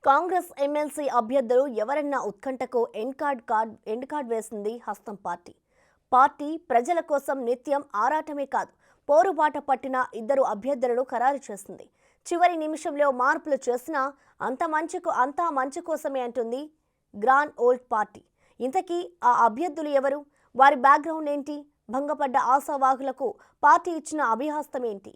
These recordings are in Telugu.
కాంగ్రెస్ ఎమ్మెల్సీ అభ్యర్థులు ఎవరన్నా ఉత్కంఠకు ఎండ్ కార్డ్ వేసింది హస్తం పార్టీ. పార్టీ ప్రజల కోసం నిత్యం ఆరాటమే కాదు, పోరుబాట పట్టిన ఇద్దరు అభ్యర్థులను ఖరారు చేసింది. చివరి నిమిషంలో మార్పులు చేసినా అంతా మంచి కోసమే అంటుంది గ్రాండ్ ఓల్డ్ పార్టీ. ఇంతకీ ఆ అభ్యర్థులు ఎవరు? వారి బ్యాక్గ్రౌండ్ ఏంటి? భంగపడ్డ ఆశావాహులకు పార్టీ ఇచ్చిన అభిహస్తం ఏంటి?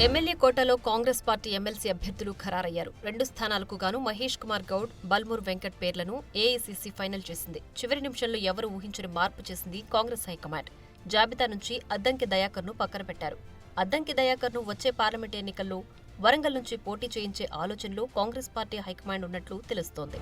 ఎమ్మెల్యే కోటాలో కాంగ్రెస్ పార్టీ ఎమ్మెల్సీ అభ్యర్థులు ఖరారయ్యారు. 2 స్థానాలకు గాను మహేష్ కుమార్ గౌడ్, బల్మూర్ వెంకట్ పేర్లను ఏఐసీసీ ఫైనల్ చేసింది. చివరి నిమిషంలో ఎవరు ఊహించని మార్పు చేసింది కాంగ్రెస్ హైకమాండ్. జాబితా నుంచి అద్దంకి దయాకర్ను పక్కన పెట్టారు. అద్దంకి దయాకర్ను వచ్చే పార్లమెంట్ ఎన్నికల్లో వరంగల్ నుంచి పోటీ చేయించే ఆలోచనలో కాంగ్రెస్ పార్టీ హైకమాండ్ ఉన్నట్లు తెలుస్తోంది.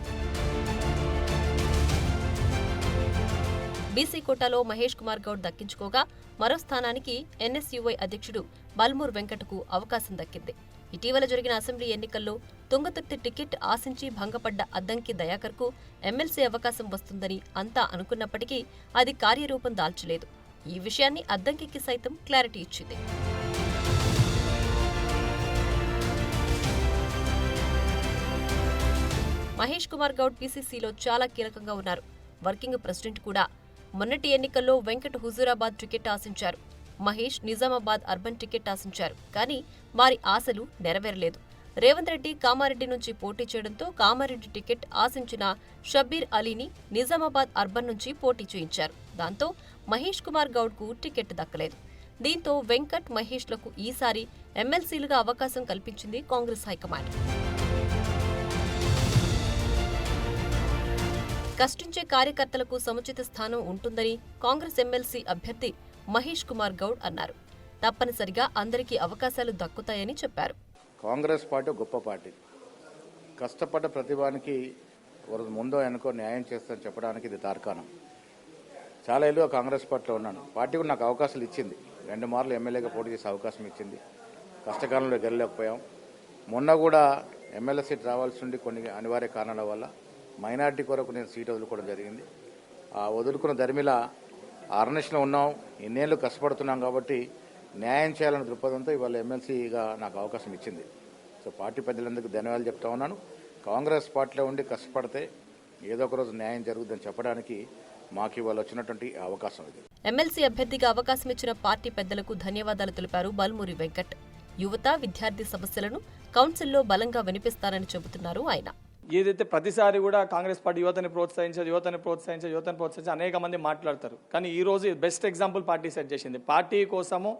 బీసీ కోటాలో మహేష్ కుమార్ గౌడ్ దక్కించుకోగా మరో స్థానానికి ఎన్ఎస్యూఐ అధ్యక్షుడు బల్మూర్ వెంకట్కు అవకాశం దక్కింది. ఇటీవల జరిగిన అసెంబ్లీ ఎన్నికల్లో తుంగతుర్తి టికెట్ ఆశించి భంగపడ్డ అద్దంకి దయాకర్కు ఎమ్మెల్సీ అవకాశం వస్తుందని అంతా అనుకున్నప్పటికీ అది కార్యరూపం దాల్చలేదు. ఈ విషయాన్ని అద్దంకికి సైతం క్లారిటీ ఇచ్చింది. మహేష్ కుమార్ గౌడ్ పీసీసీలో చాలా కీలకంగా ఉన్నారు. వర్కింగ్ ప్రెసిడెంట్ కూడా. మొన్నటి ఎన్నికల్లో వెంకట్ హుజూరాబాద్ టికెట్ ఆశించారు. మహేష్ నిజామాబాద్ అర్బన్ టికెట్ ఆశించారు. కానీ వారి ఆశలు నెరవేరలేదు. రేవంత్ రెడ్డి కామారెడ్డి నుంచి పోటీ చేయడంతో కామారెడ్డి టికెట్ ఆశించిన షబ్బీర్ అలీని నిజామాబాద్ అర్బన్ నుంచి పోటీ చేయించారు. దాంతో మహేష్ కుమార్ గౌడ్కు టికెట్ దక్కలేదు. దీంతో వెంకట్, మహేష్లకు ఈసారి ఎమ్మెల్సీలుగా అవకాశం కల్పించింది కాంగ్రెస్ హైకమాండ్. కష్టించే కార్యకర్తలకు సముచిత స్థానం ఉంటుందని కాంగ్రెస్ ఎమ్మెల్సీ అభ్యర్థి మహేష్ కుమార్ గౌడ్ అన్నారు. తప్పనిసరిగా అందరికీ అవకాశాలు దక్కుతాయని చెప్పారు. కాంగ్రెస్ పార్టీ గొప్ప పార్టీ. కష్టపడ్డ ప్రతిభానికి ముందో వెనుకో న్యాయం చేస్తారని చెప్పడానికి ఇది తార్కాణం. చాలా ఏళ్ళుగా కాంగ్రెస్ పార్టీలో ఉన్నాను. పార్టీ కూడా నాకు అవకాశాలు ఇచ్చింది. 2 మార్లు ఎమ్మెల్యేగా పోటీ చేసే అవకాశం ఇచ్చింది. కష్టకాలంలో గెలలేకపోయాం. మొన్న కూడా ఎమ్మెల్యే సీట్ రావాల్సి ఉండి కొన్ని అనివార్య కారణాల వల్ల మైనార్టీ కొరకు నేను సీట్ వదులుకోవడం జరిగింది. ఆ వదులుకున్న ధర్మిలా ఆర్ఎన్ఎస్లో ఉన్నాం, ఇన్నేళ్ళు కష్టపడుతున్నాం కాబట్టి న్యాయం చేయాలనే దృక్పథంతో ఇవాళ ఎమ్మెల్సీగా నాకు అవకాశం ఇచ్చింది. సో పార్టీ పెద్దలందరికీ ధన్యవాదాలు చెప్తా ఉన్నాను. కాంగ్రెస్ పార్టీలో ఉండి కష్టపడితే ఏదో ఒక రోజు న్యాయం జరుగుతుందని చెప్పడానికి మాకు ఇవాళ వచ్చినటువంటి అవకాశం ఇది. ఎమ్మెల్సీ అభ్యర్థిగా అవకాశం ఇచ్చిన పార్టీ పెద్దలకు ధన్యవాదాలు తెలిపారు బల్మూరి వెంకట్. యువత, విద్యార్థి సమస్యలను కౌన్సిల్లో బలంగా వినిపిస్తారని చెబుతున్నారు ఆయన. ఏదైతే ప్రతిసారి కూడా కాంగ్రెస్ పార్టీ యువతని ప్రోత్సహించి అనేక మంది మాట్లాడతారు. కానీ ఈ రోజు బెస్ట్ ఎగ్జాంపుల్ పార్టీ సెట్ చేసింది. పార్టీ కోసము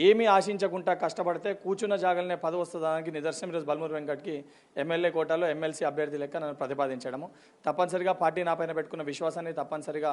ఏమీ ఆశించకుండా కష్టపడితే కూర్చున్న జాగలనే పదవి వస్తుందానికి నిదర్శనం ఈరోజు బల్మూర్ వెంకట్కి ఎమ్మెల్యే కోటాలో ఎమ్మెల్సీ అభ్యర్థి లెక్క నన్ను ప్రతిపాదించడము. తప్పనిసరిగా పార్టీ నా పైన పెట్టుకున్న విశ్వాసాన్ని తప్పనిసరిగా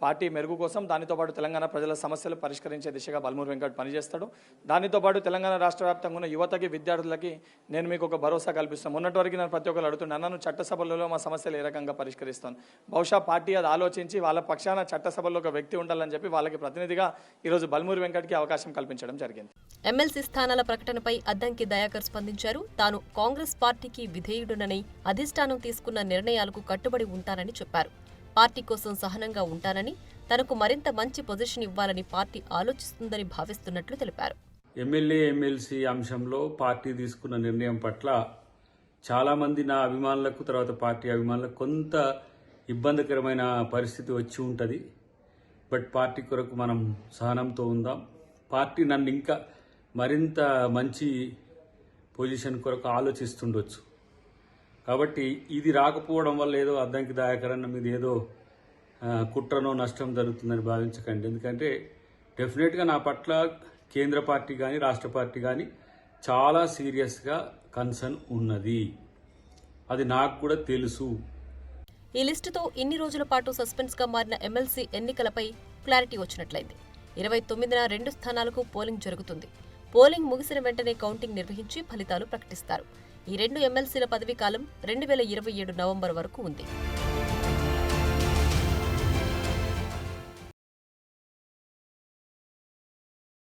పార్టీ మెరుగు కోసం, దానితో పాటు తెలంగాణ ప్రజల సమస్యలు పరిష్కరించే దిశగా బల్మూర్ వెంకట్ పనిచేస్తాడు. దానితో పాటు తెలంగాణ రాష్ట్ర వ్యాప్తంగా ఉన్న యువతకి, విద్యార్థులకి నేను మీకు ఒక భరోసా కల్పిస్తాను. మొన్నటి వరకు నేను ప్రతి ఒక్కరు అడుగుతున్నాను, నన్ను చట్టసభలలో మా సమస్యలు ఏ రకంగా పరిష్కరిస్తాను. బహుశా పార్టీ అది ఆలోచించి వాళ్ళ పక్షాన చట్టసభలో ఒక వ్యక్తి ఉండాలని చెప్పి వాళ్ళకి ప్రతినిధిగా ఈరోజు బల్మూర్ వెంకట్కి అవకాశం కల్పించడం జరిగింది. ఎమ్మెల్సీ స్థానాల ప్రకటనపై అద్దంకి దయాకర్ స్పందించారు. తాను కాంగ్రెస్ పార్టీకి విధేయుడునని, అధిష్టానం తీసుకున్న నిర్ణయాలకు కట్టుబడి ఉంటానని చెప్పారు. పార్టీ కోసం సహనంగా ఉంటానని, తనకు మరింత మంచి పొజిషన్ ఇవ్వాలని పార్టీ ఆలోచిస్తుందని భావిస్తున్నట్లు తెలిపారు. ఎమ్మెల్యే, ఎమ్మెల్సీ అంశంలో పార్టీ తీసుకున్న నిర్ణయం పట్ల చాలామంది నా అభిమానులకు, తర్వాత పార్టీ అభిమానులకు కొంత ఇబ్బందికరమైన పరిస్థితి వచ్చి ఉంటుంది. బట్ పార్టీ కొరకు మనం సహనంతో ఉందాం. పార్టీ నన్ను ఇంకా మరింత మంచి పొజిషన్ కొరకు ఆలోచిస్తుండొచ్చు. కాబట్టి ఇది రాకపోవడం వల్ల ఏదో అద్దంకి దయాకరణ మీద ఏదో కుట్రనో నష్టం జరుగుతుందని భావించకండి. ఎందుకంటే డెఫినెట్గా నా పట్ల కేంద్ర పార్టీ కానీ, రాష్ట్ర పార్టీ కానీ చాలా సీరియస్గా కన్సర్న్ ఉన్నది. అది నాకు కూడా తెలుసు. ఈ లిస్టుతో ఇన్ని రోజుల పాటు సస్పెన్స్గా మారిన ఎమ్మెల్సీ ఎన్నికలపై క్లారిటీ వచ్చినట్లయింది. 29న 2 స్థానాలకు పోలింగ్ జరుగుతుంది. పోలింగ్ ముగిసిన వెంటనే కౌంటింగ్ నిర్వహించి ఫలితాలు ప్రకటిస్తారు. ఈ 2 ఎమ్మెల్సీల పదవీకాలం 2027 నవంబర్ వరకు ఉంది.